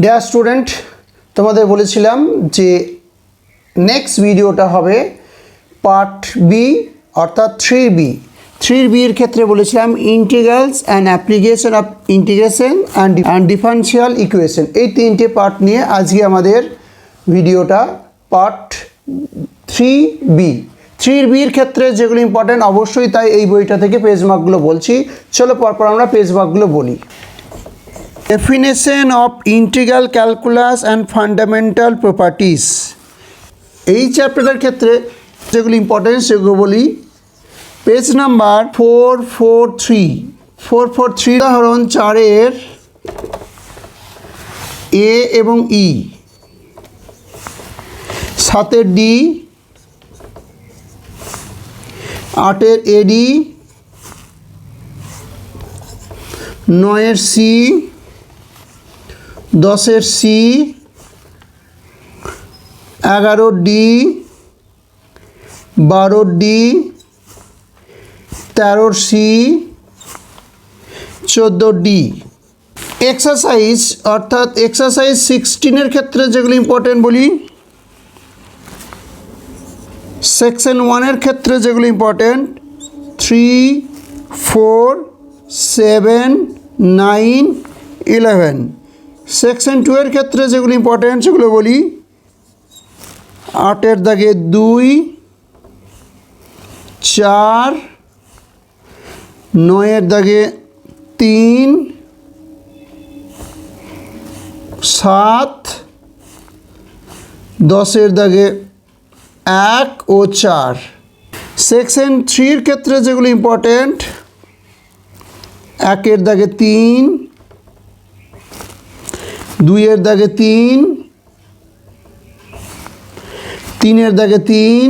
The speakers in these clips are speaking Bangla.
ডিয়ার স্টুডেন্ট, তোমাদের বলেছিলাম যে নেক্সট ভিডিওটা হবে পার্ট বি অর্থাৎ 3B এর ক্ষেত্রে বলেছিলাম integrals and application of integration and differential equation. এই তিনটে পার্ট নিয়ে আজকে আমাদের ভিডিওটা পার্ট 3B এর ক্ষেত্রে যেগুলো ইম্পর্টেন্ট অবশ্যই তাই এই বইটা থেকে পেজ মার্কগুলো বলছি। চলো পরপর আমরা পেজ মার্কগুলো বলি। Definition of integral calculus and fundamental properties। এই চ্যাপ্টারের ক্ষেত্রে যেগুলো ইম্পর্টেন্ট সেগুলো বলি। পেজ নাম্বার 443 উদাহরণ 4-এর এ এবং ই, 7-এর ডি, 8-এর এডি, 9-এর সি, 10-এর সি, 11-র ডি, 12-র ডি, 13-র সি, 14-র ডি। এক্সারসাইজ অর্থাৎ এক্সারসাইজ 16-এর ক্ষেত্রে যেগুলো ইম্পর্টেন্ট বলি। সেকশন 1-এর ক্ষেত্রে যেগুলো ইম্পর্টেন্ট 3, 4, 7, 9, 11। সেকশন 2-এর ক্ষেত্রে যেগুলো ইম্পর্টেন্ট সেগুলো বলি। 8-এর দাগে 2, 4, 9-এর দাগে 3, 7, 10-এর দাগে 1 ও 4। সেকশন 3-এর ক্ষেত্রে যেগুলো ইম্পর্টেন্ট 1-এর দাগে 3, 2-এর দাগে 3, 3-এর দাগে 3,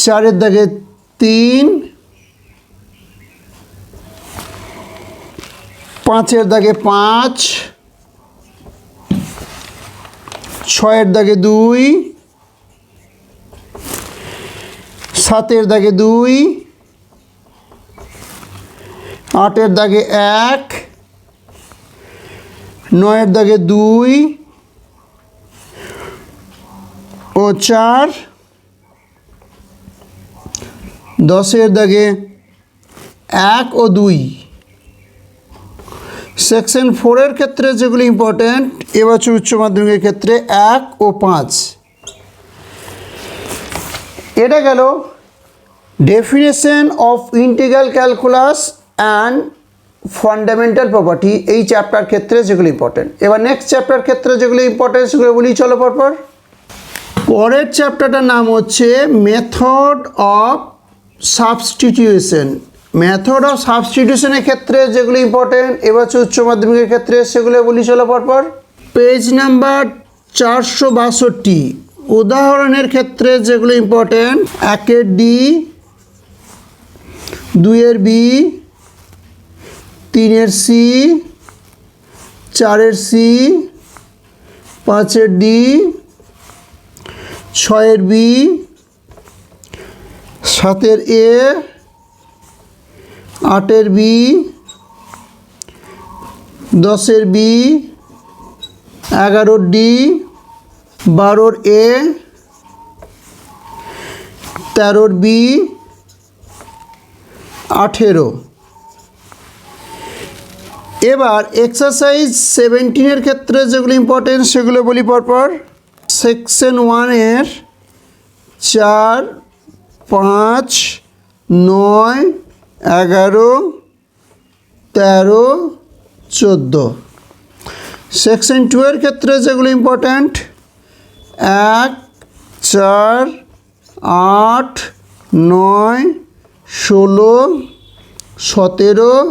4-এর দাগে 3, 5-এর দাগে 5, 6-এর দাগে 2, 7-এর দাগে 2, 8-এর দাগে 1, 9-এর দাগে 2 ও 4, 10-এর দাগে 1 ও 2। সেকশন 4-এর ক্ষেত্রে যেগুলো ইম্পর্টেন্ট এবছর উচ্চ মাধ্যমিকের ক্ষেত্রে 1 ও 5। এটা গেল definition of integral calculus and fundamental property এই চ্যাপ্টার ক্ষেত্রে যেগুলো ইম্পর্টেন্ট। এবার নেক্সট চ্যাপ্টার ক্ষেত্রে যেগুলো ইম্পর্টেন্ট সেগুলো বলি। চলো পরপর। পরের চ্যাপ্টারটার নাম হচ্ছে method of substitution. Method of সাবস্টিটিউশনের ক্ষেত্রে যেগুলো ইম্পর্টেন্ট এবছর উচ্চ মাধ্যমিকের ক্ষেত্রে সেগুলো বলি। চলো পরপর। পেজ নাম্বার 462 উদাহরণের ক্ষেত্রে যেগুলো ইম্পর্টেন্ট 1-এর ডি, 2-এর বি, 3-এর সি, 4-এর সি, 5-এর ডি, 6-এর বি, 7-এর এ, 8-এর বি, 10-এর বি, 11-র ডি, 12-র এ, 13-র বি, 18। এবার এক্সারসাইজ 17-এর ক্ষেত্রে যেগুলো ইম্পর্টেন্ট সেগুলো বলি পরপর। সেকশন 1-এর 4, 5, 9, 11, 13, 14। সেকশন 2-এর ক্ষেত্রে যেগুলো ইম্পর্ট্যান্ট 1, 4, 8, 9, 16, 17,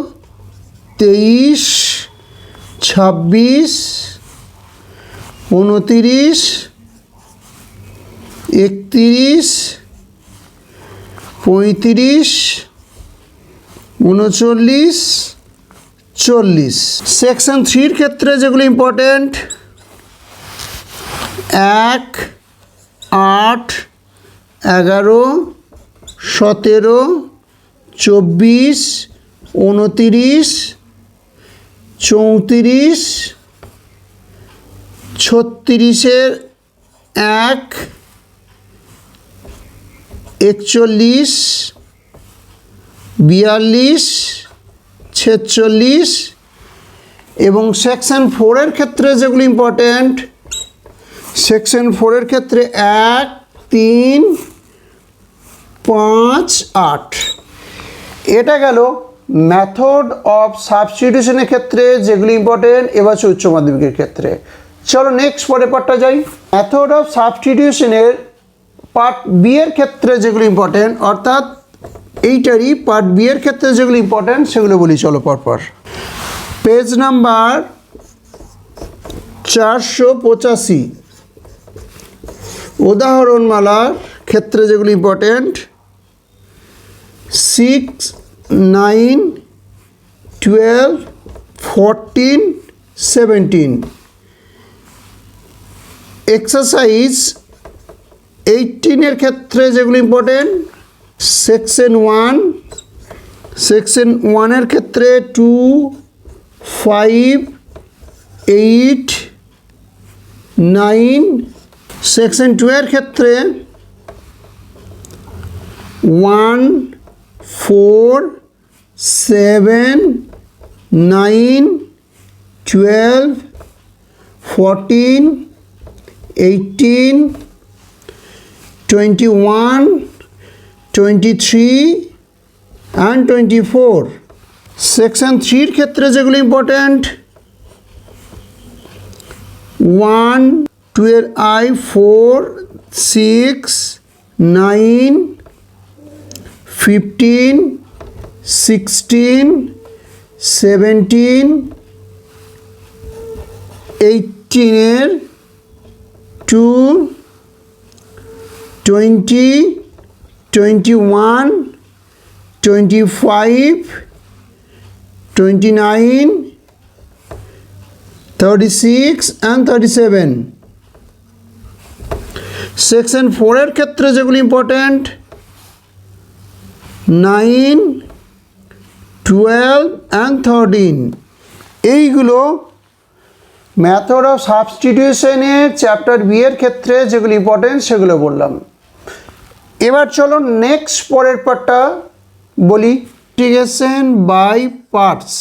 23, 26, 29, 31, 35, 39, 40। সেকশন 3-এর ক্ষেত্রে যেগুলো ইম্পর্টেন্ট 1, 8, 11, 17, 24, 29, 34 36-এর 1 41 42 46 এবং সেকশন 4-এর ক্ষেত্রে যেগুলো ইম্পর্ট্যান্ট, সেকশন 4-এর ক্ষেত্রে 1 3 5 8। এটা গেল মেথড অফ সাবস্টিটিউশনের ক্ষেত্রে যেগুলি ইম্পর্টেন্ট এবছর উচ্চ মাধ্যমিকের ক্ষেত্রে। চলো নেক্সট পরের পার্টটা যাই। মেথড অফ সাবস্টিটিউশনের পার্ট বি এর ক্ষেত্রে যেগুলো ইম্পর্টেন্ট, অর্থাৎ এইটারই পার্ট বি এর ক্ষেত্রে যেগুলো ইম্পর্টেন্ট সেগুলো বলি চলো পরপর। পেজ নাম্বার 485 উদাহরণমালার ক্ষেত্রে যেগুলো ইম্পর্টেন্ট 6 9 12 14 17। এক্সারসাইজ 18-এর ক্ষেত্রে যেগুলো ইম্পর্টেন্ট সেকশন 1-এর ক্ষেত্রে 2 5 8 9। সেকশন 2-এর ক্ষেত্রে 1 4 7 9 12 14 18 21 23 and 24। সেকশন 3-এর ক্ষেত্রে যেগুলো ইম্পর্ট্যান্ট 1 2 এর I 4 6 9 15 16 17 18-এর 2 20 21 25 29 36 and 37। সেকশন 4-এর ক্ষেত্রে যেগুলো ইম্পর্ট্যান্ট 9 12 and 13। এইগুলো মেথড অফ সাবস্টিটিউশনের চ্যাপ্টার বি এর ক্ষেত্রে যেগুলো ইম্পর্টেন্ট সেগুলো বললাম। এবার চলো নেক্সট পরের পার্টটা বলি, ইন্টিগ্রেশন বাই পার্টস।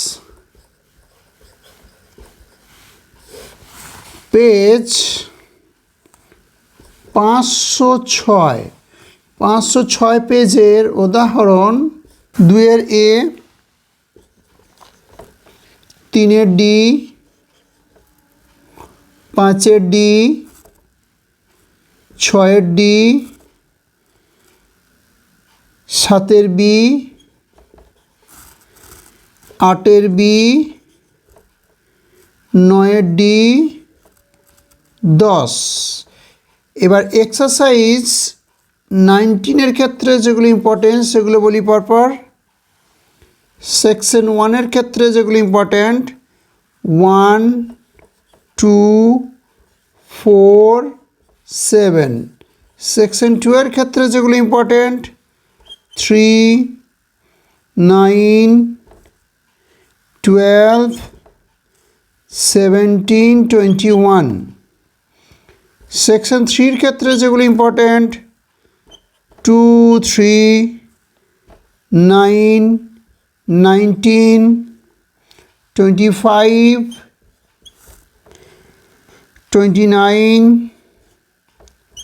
পেজ 506 পেজের উদাহরণ 2-এর এ 3-এর ডি 5-এর ডি 6-এর ডি 7-এর বি 8-এর বি 9-এর ডি 10। এবার এক্সারসাইজ 19-এর ক্ষেত্রে যেগুলো ইম্পর্টেন্ট সেগুলো বলি পরপর। সেকশন 1-এর ক্ষেত্রে যেগুলো ইম্পর্ট্যান্ট 1 2 4 7। সেকশন 2-এর ক্ষেত্রে যেগুলো ইম্পর্ট্যান্ট 3 9 12 17 21। সেকশন 3-এর ক্ষেত্রে যেগুলো ইম্পর্ট্যান্ট 2 3 9 19 25 29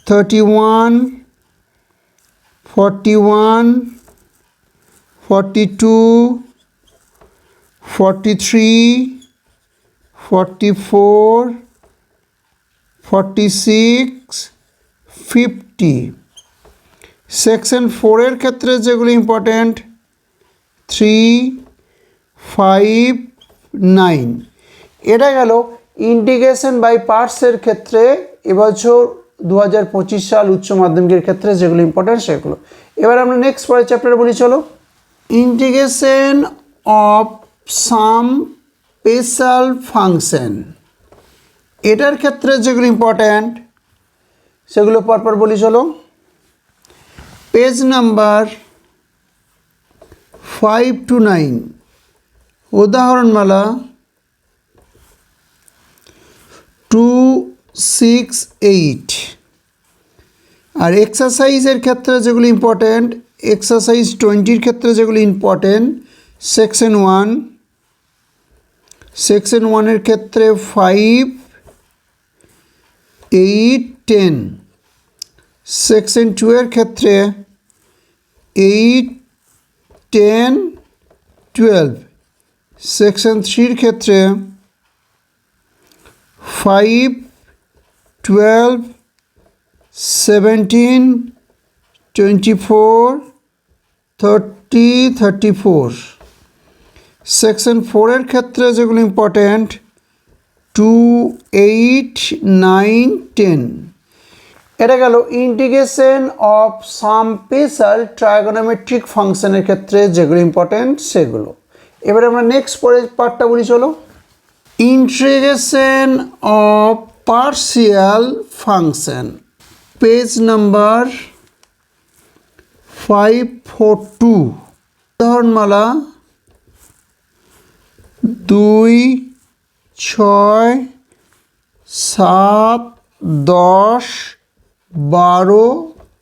31 41 42 43 44 46 50। সেকশন 4-এর ক্ষেত্রে যেগুলো ইম্পর্ট্যান্ট 3 5 9। এটা গেল ইন্টিগ্রেশন বাই পার্টসের ক্ষেত্রে এবছর 2025 সাল উচ্চ মাধ্যমিকের ক্ষেত্রে যেগুলো ইম্পর্ট্যান্ট সেগুলো। এবার আমরা নেক্সট পরের চ্যাপ্টারে বলি চলো। Integration of some special function. এটার ক্ষেত্রে যেগুলো ইম্পর্ট্যান্ট সেগুলো পরপর বলি চলো। Page number 5 to 9 উদাহরণমালা 2, 6, 8। আর এক্সারসাইজের ক্ষেত্রে যেগুলো ইম্পর্টেন্ট, এক্সারসাইজ 20 ক্ষেত্রে যেগুলো ইম্পর্টেন্ট, সেকশন 1, সেকশন 1-এর ক্ষেত্রে 5, 8, 10। সেকশন 2-এর ক্ষেত্রে 8, 10, 12। সেকশন 3-র ক্ষেত্রে 5, 12, 17, 24, 30, 34। সেকশন 4-এর ক্ষেত্রে যেগুলো ইম্পর্ট্যান্ট 2, 8, 9, 10। এটা গেল integration of some special trigonometric ফাংশনের ক্ষেত্রে যেগুলো ইম্পর্ট্যান্ট সেগুলো। এবারে আমরা নেক্সট পরের পার্টটা বলি, চলো। Integration of partial function, page number 542। উদাহরণমালা 2, 6, 7, 10, 12,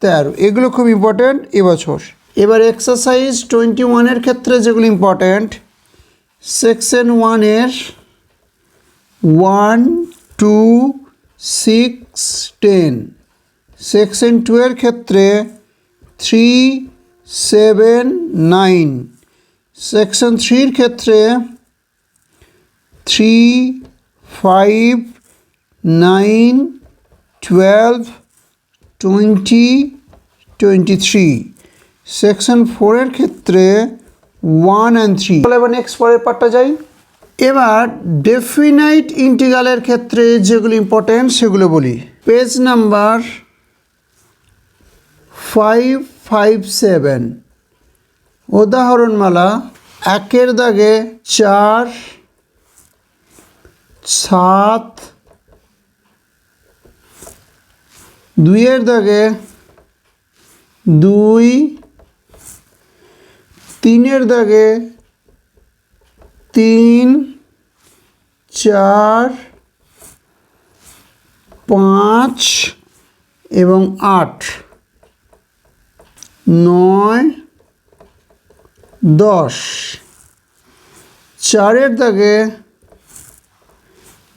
13। এগুলো খুব ইম্পর্ট্যান্ট এবছর। এবার এক্সারসাইজ 21-এর ক্ষেত্রে যেগুলো ইম্পর্ট্যান্ট, সেকশন 1-এর 1, 2, 6, 10। সেকশন 2-এর ক্ষেত্রে 3, 7, 9। সেকশন 3-র ক্ষেত্রে 3, 5, 9, 12, 20, 23। সেকশন 4-এর ক্ষেত্রে 1 and 3। এবার নেক্সট পরের পার্টটা যাই। এবার ডেফিনাইট ইন্টিগ্রালের ক্ষেত্রে যেগুলো ইম্পর্টেন্ট সেগুলো বলি। Page number 557। উদাহরণমালা 1-এর দাগে 4, 7, 2-এর দাগে 2, 3-এর দাগে 3, 4, 5 এবং 8, 9, 10। 4-এর দাগে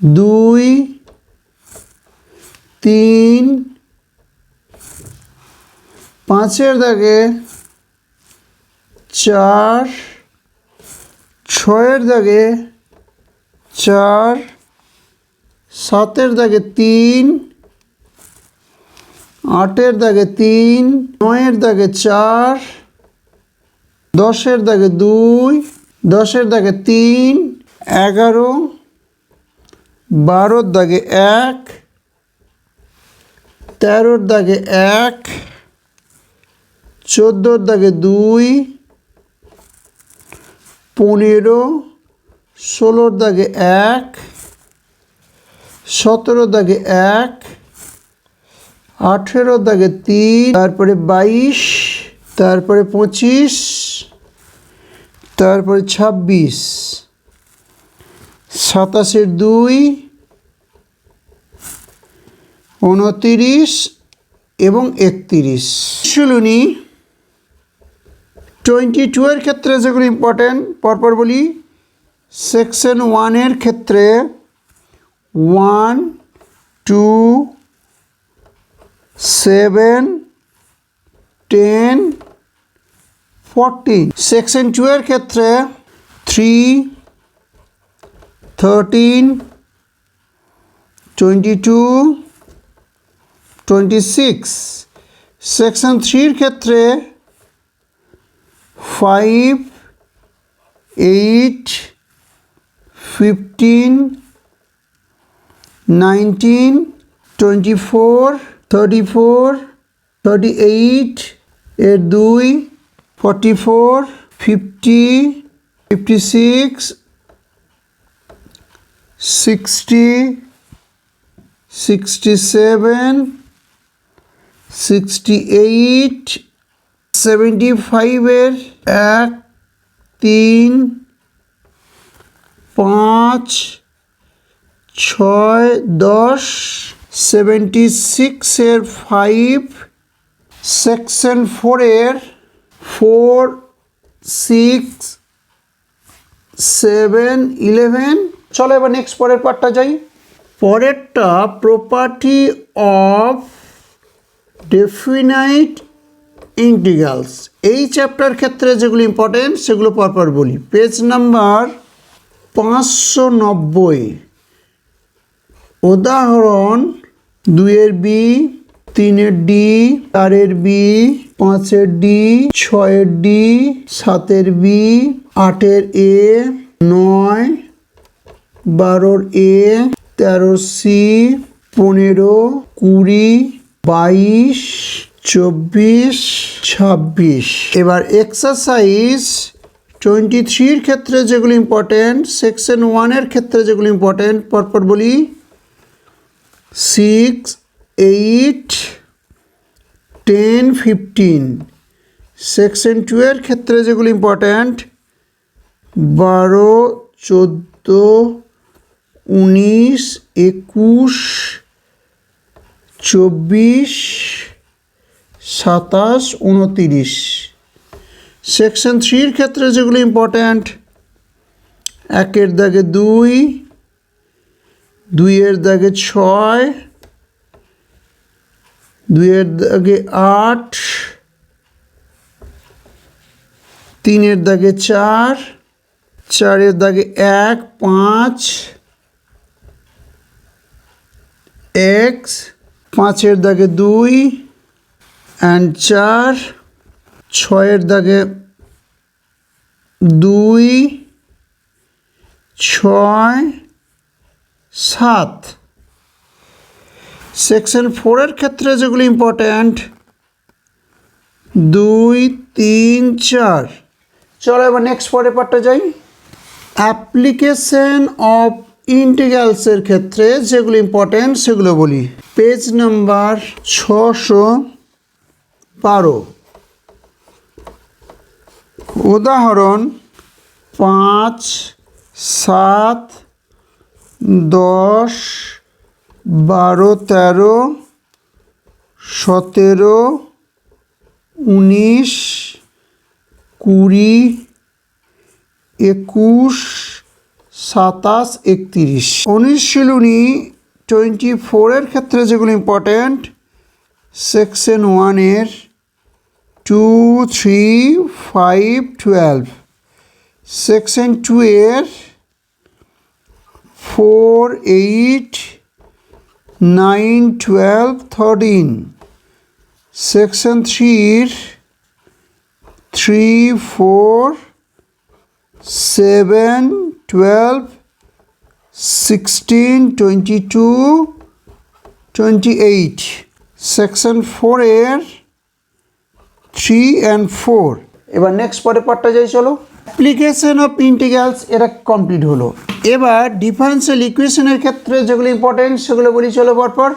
2, 3, 5-এর দাগে 4, 6-এর দাগে 4, 7-এর দাগে 3, 8-এর দাগে 3, 9-এর দাগে 4, 10-এর দাগে 2, 10-এর দাগে 3, 11, 12-র দাগে 1, 13-র দাগে 1, 14-র দাগে 2, 15, 16-র দাগে 1, 17-র দাগে 1, 18-র দাগে 3, তারপরে 22, তারপরে 25, তারপরে 26, 27-এর 2, 29 এবং 31। শুনুনি 22-এর ক্ষেত্রে যেগুলো ইম্পর্টেন্ট পরপর বলি। সেকশন 1-এর ক্ষেত্রে 1, 2, 7, 10, 14। সেকশন 2-এর ক্ষেত্রে 3, 13, 22, 26। সেকশন 3-র ক্ষেত্রে 5, 8, 15, 19, 24, 34, 38 এর 2, 44, 50, 56, 60, 67, 68, 75-এর 1, 3, 5, ছয় 10 76-এর 5, সেকশন 4-এর 4 6 7 11। চলো এবার নেক্সট পরের পার্টটা যাই। পরেরটা প্রপার্টি অফ ডেফিনাইট ইন্টিগ্রালস। এই চ্যাপ্টার ক্ষেত্রে যেগুলো ইম্পর্টেন্ট সেগুলো পরপর বলি। Page number 590। উদাহরণ 2-এর বি, 3-এর ডি, 4-এর বি, 5-এর ডি, 6-এর ডি, 7-এর বি, 8-এর এ, 9, 12-এর এ, 13-এর সি, 15, 20, 22, 24, 26। এবার এক্সারসাইজ 23-এর ক্ষেত্রে যেগুলো ইম্পর্টেন্ট, সেকশন 1-এর ক্ষেত্রে যেগুলো ইম্পর্টেন্ট পরপর বলি। 6, 8, 10, 15। সেকশন 2-এর ক্ষেত্রে যেগুলো ইম্পর্ট্যান্ট 12, 14, 19, 21, 24, 27, 29। সেকশন 3-এর ক্ষেত্রে যেগুলো ইম্পর্ট্যান্ট 1-এর দাগে 2, 2-এর দাগে 6, 2-এর দাগে 8, 3-এর দাগে 4, 4-এর দাগে 1, 5, x, 5-এর দাগে 2 and 4, 6-এর দাগে 2, 6, 7। সেকশন 4-এর ক্ষেত্রে যেগুলো ইম্পর্ট্যান্ট 2, 3, 4। চলো এবার নেক্সট পরের পার্টটা যাই। অ্যাপ্লিকেশন অফ ইন্টিগ্রালসের ক্ষেত্রে যেগুলো ইম্পর্ট্যান্ট সেগুলো বলি। Page number 612। উদাহরণ 5, 7, 10, 12, 13, 17, 19, 20, 21, 27, 31। অনুশীলনী 24-এর ক্ষেত্রে যেগুলো ইম্পর্ট্যান্ট সেকশন 1-এর 2, 3, 5, 12। সেকশন 2-এর 4, 8, 9, 12, 13। সেকশন 3-এর 3, 4, 7, 12, 16, 22, 28। সেকশন 4-এর 3 and 4। এবার নেক্সট পরের পার্টটা যাই। চলো অ্যাপ্লিকেশন অফ ইন্টিগ্রালস এটা কমপ্লিট হলো। এবার ডিফারেন্সিয়াল ইকুয়েশনের ক্ষেত্রে যেগুলো ইম্পর্টেন্ট সেগুলো বলি। চলো পরপর।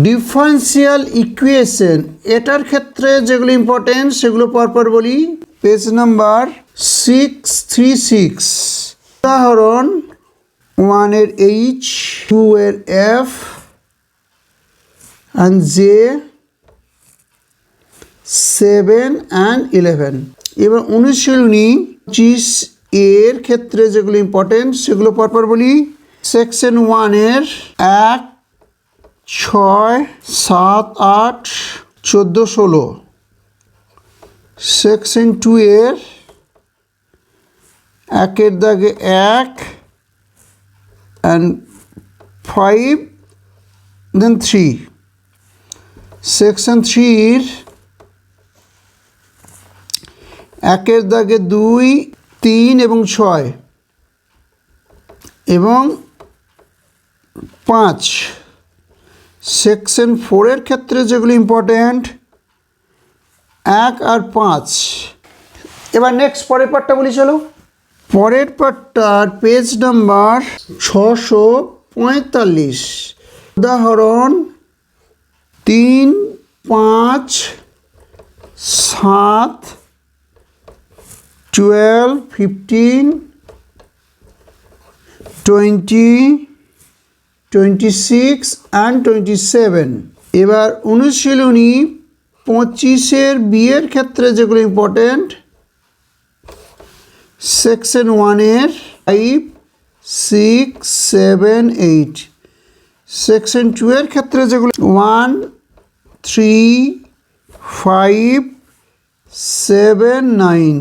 ডিফারেন্সিয়াল ইকুয়েশন এটার ক্ষেত্রে যেগুলো ইম্পর্টেন্ট সেগুলো পরপর বলি। Page number 636। উদাহরণ 1-এর H, 2-এর F and J, 7 and 11। এবার অনুশীলনী 25-এর ক্ষেত্রে যেগুলো ইম্পর্টেন্ট সেগুলো পরপর বলি। সেকশন 1-এর 1, 6, 7, 8, 14, 16। সেকশন 2-এর 1-এর দাগে 1 and 5 then 3। সেকশন 3-এর 1-এর দাগে 2, 3 এবং 6 এবং 5। সেকশন 4-এর ক্ষেত্রে যেগুলো ইম্পর্ট্যান্ট 1 আর 5। এবার নেক্সট পরের পার্টটা বলি। চলো পরের পার্টটার পেজ নাম্বার 645। উদাহরণ 3, 5, 7, 12, 15, 20, 26 and 27। এবার অনুশীলনী 25-এর বিয়ের ক্ষেত্রে যেগুলো ইম্পর্টেন্ট, সেকশন 1-এর 5, 6, 7, 8। সেকশন 2-এর ক্ষেত্রে যেগুলো 1, 3, 5, 7, 9।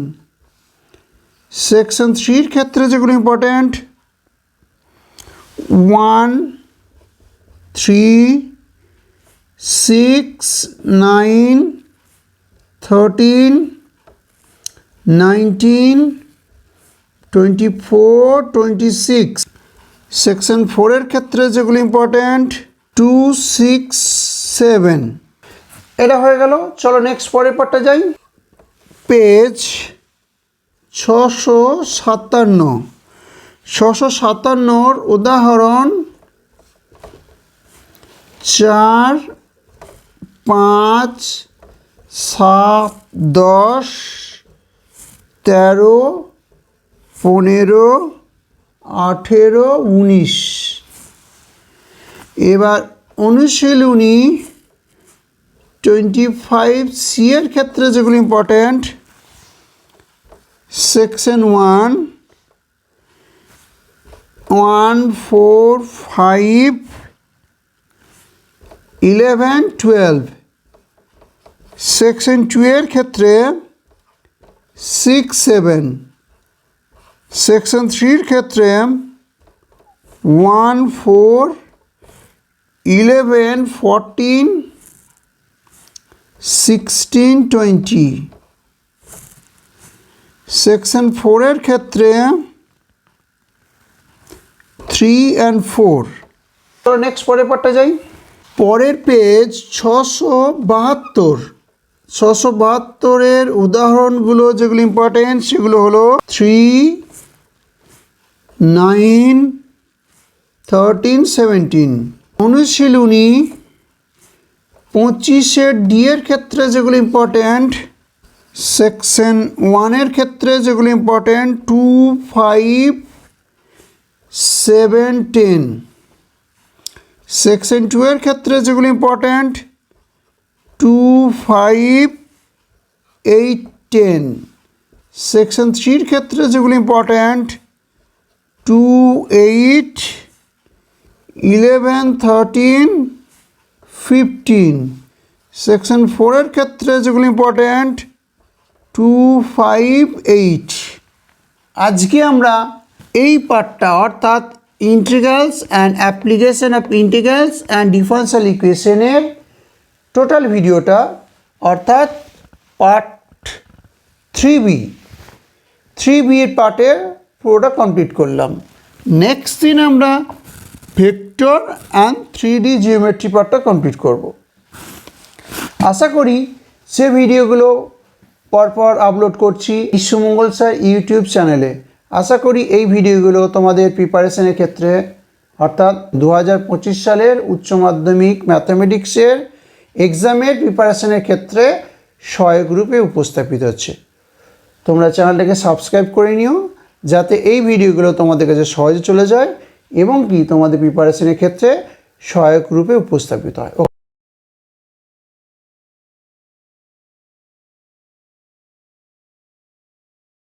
সেকশন 3-এর ক্ষেত্রে যেগুলো ইম্পর্টেন্ট 1, 3, 6, 9, 13, 19, 24, 26। সেকশন 4-এর ক্ষেত্রে যেগুলো ইম্পর্টেন্ট 2, 6, 7। এটা হয়ে গেল। চলো নেক্সট পরের পার্টটা যাই। পেজ 657। 657-র উদাহরণ 4, 5, 7, 10, 13, 15, 18, 19। এবার অনুশীলনী 25C-এর ক্ষেত্রে যেগুলো ইম্পর্ট্যান্ট, সেকশন 1, 1, 4, 5, 11, 12। সেকশন 2-এর ক্ষেত্রে 6, 7। সেকশন 3-এর ক্ষেত্রে 1, 4, 11, 14, 16, 20। সেকশন 4-এর ক্ষেত্রে 3 and 4। তো নেক্সট পরের পার্টটা যাই। পরের পেজ 672। 672-এর উদাহরণগুলো যেগুলো ইম্পর্টেন্ট সেগুলো হলো 3, 9, 13, 17। অনুশীলনী 25-এর D-এর ক্ষেত্রে যেগুলো ইম্পর্টেন্ট, সেকশন 1-এর ক্ষেত্রে যেগুলো ইম্পর্টেন্ট 2, 5, 7, 10। সেকশন 2-এর ক্ষেত্রে যেগুলো ইম্পর্টেন্ট 2, 5, 8, 10। সেকশন 3-এর ক্ষেত্রে যেগুলো ইম্পর্টেন্ট 2, 8, 11, 13, 15। সেকশন 4-এর ক্ষেত্রে যেগুলো ইম্পর্টেন্ট 2, 5, 8। আজকে আমরা এই পার্টটা অর্থাৎ integrals and application of integrals and differential ইকুয়েশনের টোটাল ভিডিওটা অর্থাৎ পার্ট 3B এর পার্টের পুরোটা কমপ্লিট করলাম। নেক্সট দিন আমরা ভেক্টর অ্যান্ড 3D জিওমেট্রি পার্টটা কমপ্লিট করব। আশা করি সে ভিডিওগুলো পরপর আপলোড করছি বিশ্বমঙ্গল স্যার ইউটিউব চ্যানেলে। আশা করি এই ভিডিওগুলো তোমাদের প্রিপারেশনের ক্ষেত্রে অর্থাৎ 2025 সালের উচ্চ মাধ্যমিক ম্যাথামেটিক্সের এক্সামের প্রিপারেশনের ক্ষেত্রে সহায়ক রূপে উপস্থাপিত হচ্ছে। তোমরা চ্যানেলটাকে সাবস্ক্রাইব করে নিও যাতে এই ভিডিওগুলো তোমাদের কাছে সহজে চলে যায় এবং কি তোমাদের প্রিপারেশনের ক্ষেত্রে সহায়ক রূপে উপস্থাপিত হয়।